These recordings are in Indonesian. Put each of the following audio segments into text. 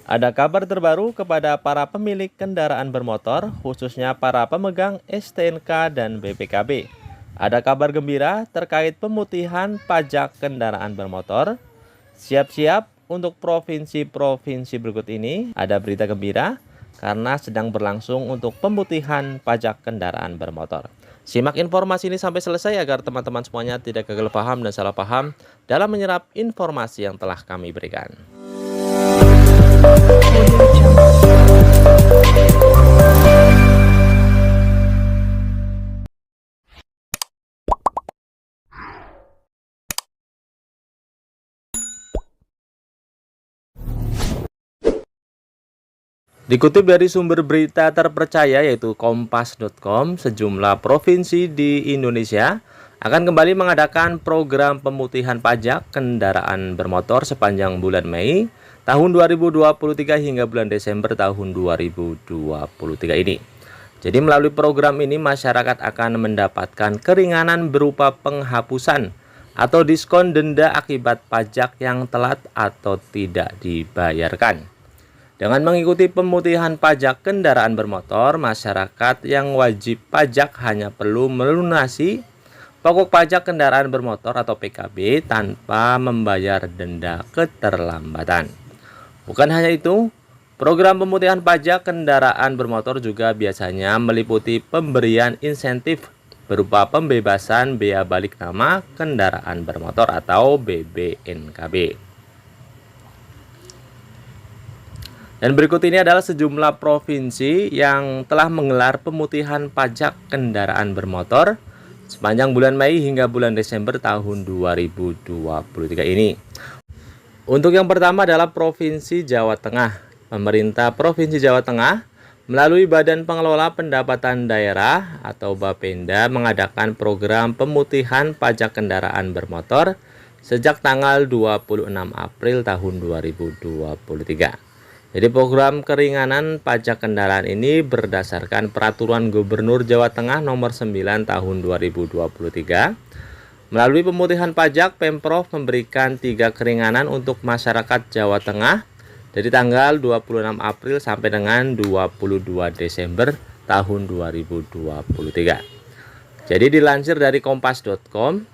Ada kabar terbaru kepada para pemilik kendaraan bermotor, khususnya para pemegang STNK dan BPKB. Ada kabar gembira terkait pemutihan pajak kendaraan bermotor. Siap-siap untuk provinsi-provinsi berikut ini. Ada berita gembira karena sedang berlangsung untuk pemutihan pajak kendaraan bermotor. Simak informasi ini sampai selesai agar teman-teman semuanya tidak gagal paham dan salah paham dalam menyerap informasi yang telah kami berikan. Dikutip dari sumber berita terpercaya yaitu kompas.com, sejumlah provinsi di Indonesia akan kembali mengadakan program pemutihan pajak kendaraan bermotor sepanjang bulan Mei tahun 2023 hingga bulan Desember tahun 2023 ini. Jadi melalui program ini masyarakat akan mendapatkan keringanan berupa penghapusan atau diskon denda akibat pajak yang telat atau tidak dibayarkan. Dengan mengikuti pemutihan pajak kendaraan bermotor, masyarakat yang wajib pajak hanya perlu melunasi pokok pajak kendaraan bermotor atau PKB tanpa membayar denda keterlambatan. Bukan hanya itu, program pemutihan pajak kendaraan bermotor juga biasanya meliputi pemberian insentif berupa pembebasan bea balik nama kendaraan bermotor atau BBNKB. Dan berikut ini adalah sejumlah provinsi yang telah menggelar pemutihan pajak kendaraan bermotor sepanjang bulan Mei hingga bulan Desember tahun 2023 ini. Untuk yang pertama adalah Provinsi Jawa Tengah. Pemerintah Provinsi Jawa Tengah melalui Badan Pengelola Pendapatan Daerah atau Bapenda mengadakan program pemutihan pajak kendaraan bermotor sejak tanggal 26 April tahun 2023. Jadi program keringanan pajak kendaraan ini berdasarkan Peraturan Gubernur Jawa Tengah Nomor 9 Tahun 2023. Melalui pemutihan pajak, Pemprov memberikan 3 keringanan untuk masyarakat Jawa Tengah dari tanggal 26 April sampai dengan 22 Desember tahun 2023. Jadi dilansir dari kompas.com,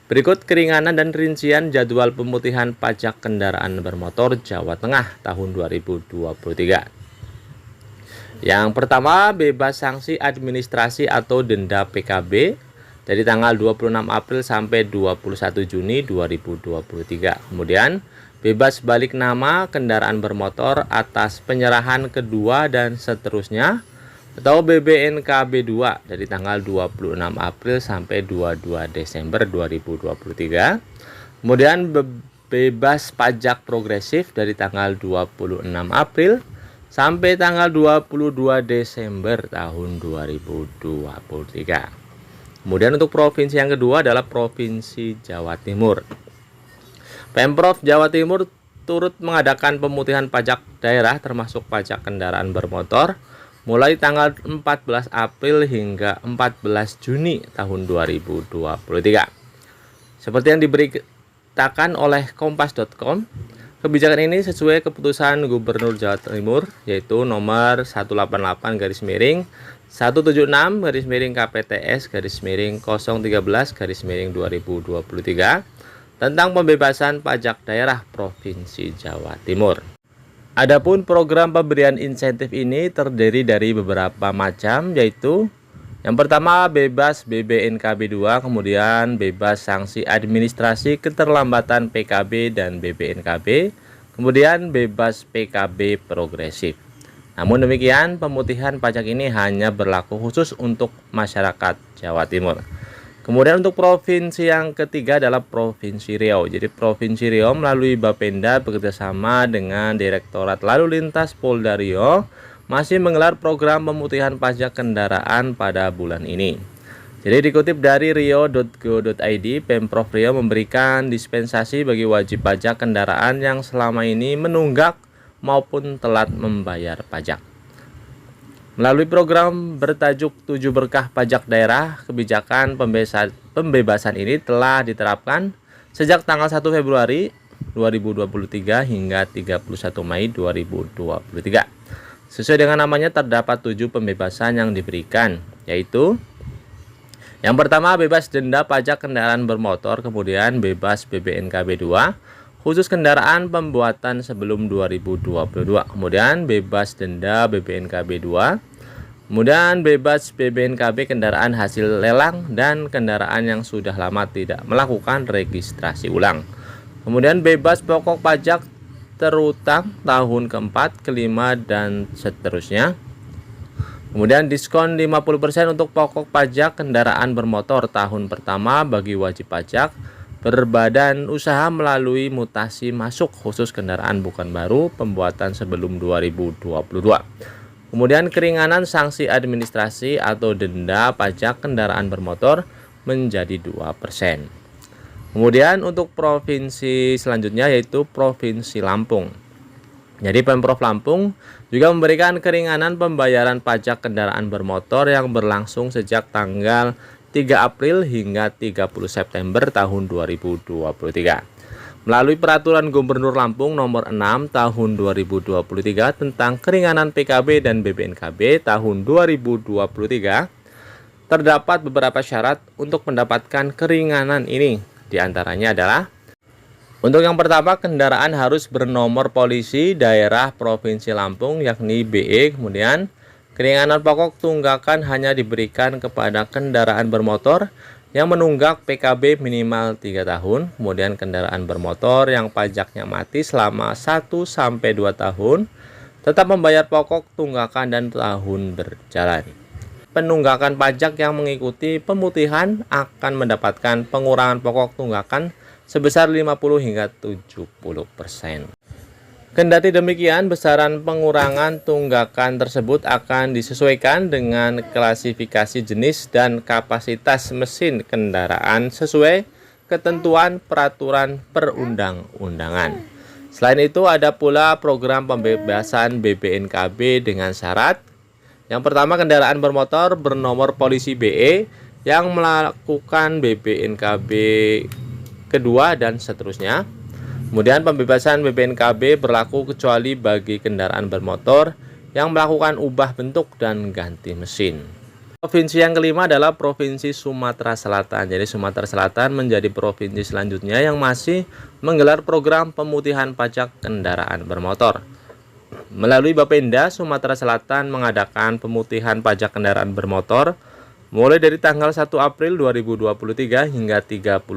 berikut keringanan dan rincian jadwal pemutihan pajak kendaraan bermotor Jawa Tengah tahun 2023. Yang pertama, bebas sanksi administrasi atau denda PKB dari tanggal 26 April sampai 21 Juni 2023. Kemudian, bebas balik nama kendaraan bermotor atas penyerahan kedua dan seterusnya atau BBNKB 2 dari tanggal 26 April sampai 22 Desember 2023. Kemudian bebas pajak progresif dari tanggal 26 April sampai tanggal 22 Desember tahun 2023. Kemudian untuk provinsi yang kedua adalah Provinsi Jawa Timur. Pemprov Jawa Timur turut mengadakan pemutihan pajak daerah termasuk pajak kendaraan bermotor mulai tanggal 14 April hingga 14 Juni tahun 2023. Seperti yang diberitakan oleh kompas.com, kebijakan ini sesuai keputusan Gubernur Jawa Timur yaitu nomor 188/176/KPTS/013/2023 tentang pembebasan pajak daerah Provinsi Jawa Timur. Adapun program pemberian insentif ini terdiri dari beberapa macam, yaitu yang pertama bebas BBNKB 2, kemudian bebas sanksi administrasi keterlambatan PKB dan BBNKB, kemudian bebas PKB progresif. Namun demikian, pemutihan pajak ini hanya berlaku khusus untuk masyarakat Jawa Timur. Kemudian untuk provinsi yang ketiga adalah Provinsi Riau. Jadi Provinsi Riau melalui Bapenda bekerjasama dengan Direktorat Lalu Lintas Polda Riau masih menggelar program pemutihan pajak kendaraan pada bulan ini. Jadi dikutip dari riau.go.id, Pemprov Riau memberikan dispensasi bagi wajib pajak kendaraan yang selama ini menunggak maupun telat membayar pajak. Melalui program bertajuk 7 Berkah Pajak Daerah, kebijakan pembebasan ini telah diterapkan sejak tanggal 1 Februari 2023 hingga 31 Mei 2023. Sesuai dengan namanya terdapat 7 pembebasan yang diberikan, yaitu yang pertama bebas denda pajak kendaraan bermotor, kemudian bebas BPNKB 2 khusus kendaraan pembuatan sebelum 2022, kemudian bebas denda BPNKB 2, kemudian bebas BPNKB kendaraan hasil lelang dan kendaraan yang sudah lama tidak melakukan registrasi ulang. Kemudian bebas pokok pajak terutang tahun keempat, kelima, dan seterusnya. Kemudian diskon 50% untuk pokok pajak kendaraan bermotor tahun pertama bagi wajib pajak berbadan usaha melalui mutasi masuk khusus kendaraan bukan baru pembuatan sebelum 2022. Kemudian keringanan sanksi administrasi atau denda pajak kendaraan bermotor menjadi 2%. Kemudian untuk provinsi selanjutnya yaitu Provinsi Lampung. Jadi Pemprov Lampung juga memberikan keringanan pembayaran pajak kendaraan bermotor yang berlangsung sejak tanggal 3 April hingga 30 September tahun 2023. Melalui Peraturan Gubernur Lampung Nomor 6 Tahun 2023 tentang keringanan PKB dan BPNKB tahun 2023, terdapat beberapa syarat untuk mendapatkan keringanan ini. Di antaranya adalah untuk yang pertama, kendaraan harus bernomor polisi daerah Provinsi Lampung yakni BE. Kemudian keringanan pokok tunggakan hanya diberikan kepada kendaraan bermotor yang menunggak PKB minimal 3 tahun. Kemudian kendaraan bermotor yang pajaknya mati selama 1-2 tahun tetap membayar pokok tunggakan dan tahun berjalan. Penunggakan pajak yang mengikuti pemutihan akan mendapatkan pengurangan pokok tunggakan sebesar 50 hingga 70%. Kendati demikian, besaran pengurangan tunggakan tersebut akan disesuaikan dengan klasifikasi jenis dan kapasitas mesin kendaraan sesuai ketentuan peraturan perundang-undangan. Selain itu, ada pula program pembebasan BPNKB dengan syarat. Yang pertama, kendaraan bermotor bernomor polisi BE yang melakukan BPNKB kedua dan seterusnya. Kemudian pembebasan BPNKB berlaku kecuali bagi kendaraan bermotor yang melakukan ubah bentuk dan ganti mesin. Provinsi yang kelima adalah Provinsi Sumatera Selatan. Jadi Sumatera Selatan menjadi provinsi selanjutnya yang masih menggelar program pemutihan pajak kendaraan bermotor. Melalui Bapenda, Sumatera Selatan mengadakan pemutihan pajak kendaraan bermotor mulai dari tanggal 1 April 2023 hingga 31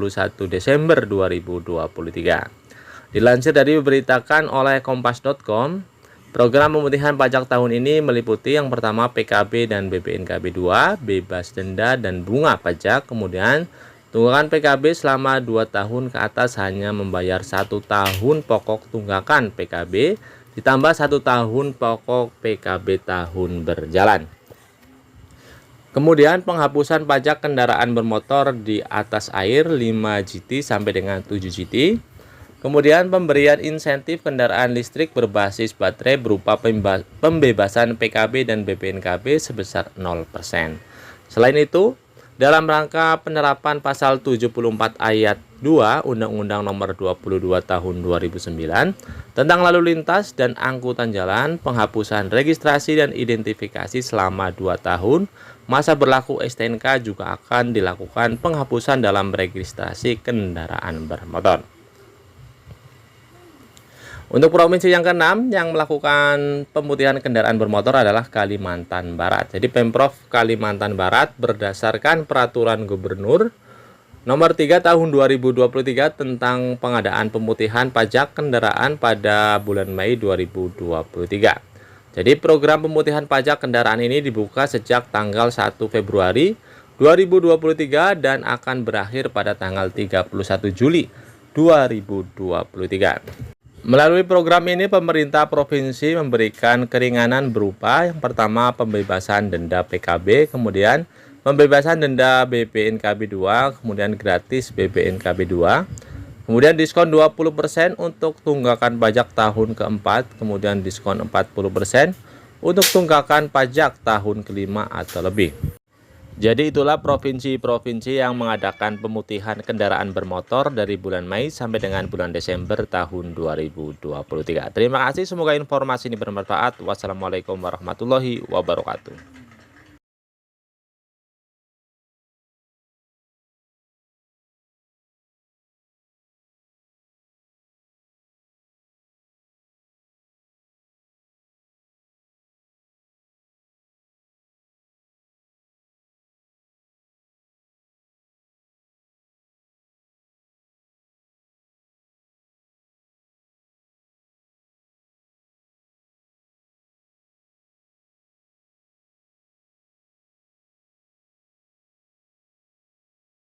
Desember 2023. Dilansir dari diberitakan oleh kompas.com, program pemutihan pajak tahun ini meliputi yang pertama PKB dan BPNKB 2, bebas denda dan bunga pajak. Kemudian tunggakan PKB selama 2 tahun ke atas hanya membayar 1 tahun pokok tunggakan PKB ditambah 1 tahun pokok PKB tahun berjalan. Kemudian penghapusan pajak kendaraan bermotor di atas air 5 GT sampai dengan 7 GT. Kemudian pemberian insentif kendaraan listrik berbasis baterai berupa pembebasan PKB dan BPNKB sebesar 0%. Selain itu, dalam rangka penerapan pasal 74 ayat 2 Undang-Undang Nomor 22 Tahun 2009 tentang lalu lintas dan angkutan jalan, penghapusan registrasi dan identifikasi selama 2 tahun masa berlaku STNK juga akan dilakukan penghapusan dalam registrasi kendaraan bermotor. Untuk provinsi yang keenam yang melakukan pemutihan kendaraan bermotor adalah Kalimantan Barat. Jadi Pemprov Kalimantan Barat berdasarkan Peraturan Gubernur Nomor 3 Tahun 2023 tentang pengadaan pemutihan pajak kendaraan pada bulan Mei 2023. Jadi program pemutihan pajak kendaraan ini dibuka sejak tanggal 1 Februari 2023 dan akan berakhir pada tanggal 31 Juli 2023. Melalui program ini pemerintah provinsi memberikan keringanan berupa yang pertama pembebasan denda PKB, kemudian pembebasan denda BPNKB 2, kemudian gratis BPNKB 2, kemudian diskon 20% untuk tunggakan pajak tahun keempat, kemudian diskon 40% untuk tunggakan pajak tahun kelima atau lebih. Jadi itulah provinsi-provinsi yang mengadakan pemutihan kendaraan bermotor dari bulan Mei sampai dengan bulan Desember tahun 2023. Terima kasih, semoga informasi ini bermanfaat. Wassalamualaikum warahmatullahi wabarakatuh.